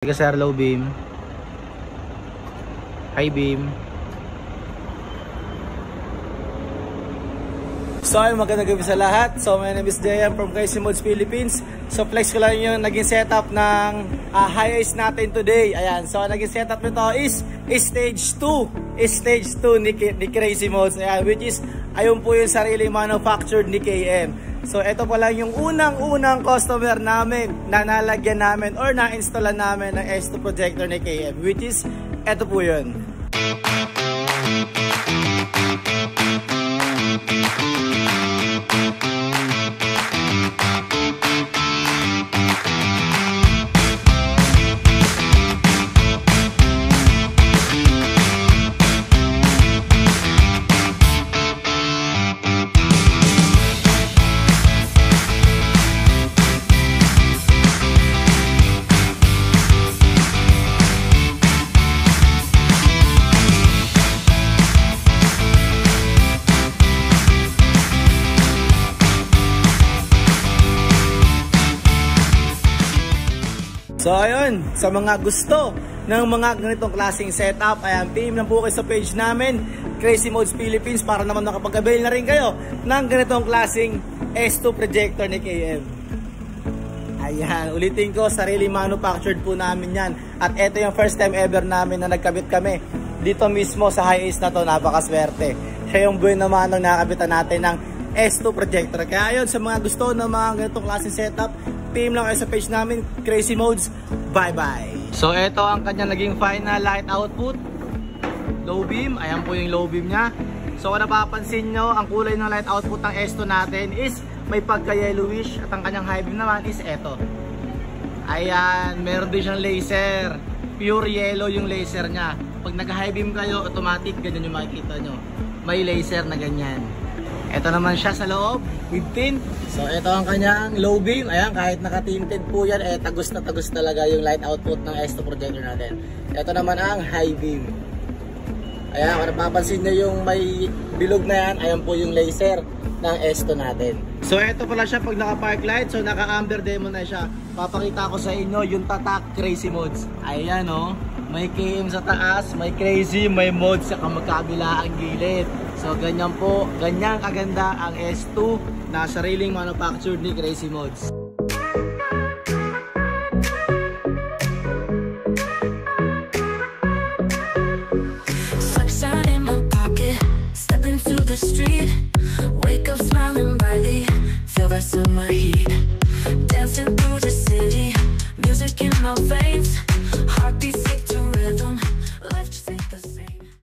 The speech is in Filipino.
Sige sir, low beam. High beam. So ayun, magandang gabi sa lahat. So my name is JM from Crazy Modes Philippines. So flex ko lang yung naging setup ng high ice natin today. Ayan, so naging setup nito is stage 2. Stage 2 ni Crazy Modes. Ayan, which is ayun po yung sarili manufactured ni KM. So ito pa lang yung unang customer namin na nalagyan namin or na-installan namin ng S2 projector ni KM, which is ito po yun. So ayun, sa mga gusto ng mga ganitong klaseng setup, ayan, PM lang po kayo sa page namin, Crazy Modes Philippines, para naman nakapag-avail na rin kayo ng ganitong klaseng S2 projector ni KM. Ayan, ulitin ko, sarili manufactured po namin yan. At ito yung first time ever namin na nagkabit kami dito mismo sa high ace na to, napakaswerte. Siya yung buhay naman ng nakabitan natin ng S2 projector. Kaya ayun, sa mga gusto ng mga ganitong klaseng setup, PM lang kayo sa page namin, Crazy Modes. Bye-bye! So, ito ang kanya naging final light output. Low beam. Ayan po yung low beam niya. So, kung napapansin nyo, ang kulay ng light output ng S2 natin is may pagka-yellowish. At ang kanyang high beam naman is ito. Ayan, meron din siyang laser. Pure yellow yung laser niya. Pag nag-high beam kayo, automatic, ganyan yung makikita nyo. May laser na ganyan. Ito naman siya sa loob with tint. So ito ang kanyang low beam. Ayan, kahit naka-tinted po yan, tagus na tagus talaga yung light output ng S2 projector natin. Ito naman ang high beam. Ayan, kung napapansin nyo yung may bilog na yan, ayan po yung laser ng S2 natin. So ito pala siya pag naka-park light. So naka-amber demo na siya. Papakita ko sa inyo yung tatak Crazy Modes. Ayan o, may KM sa taas, may Crazy, may Modes sa magkabila ang gilid. So ganyan po, ganyan kaganda ang S2 na sariling manufactured ni Crazy Modes. Sunshine in my pocket, stepping through the street, wake up smiling brightly, feel the summer heat.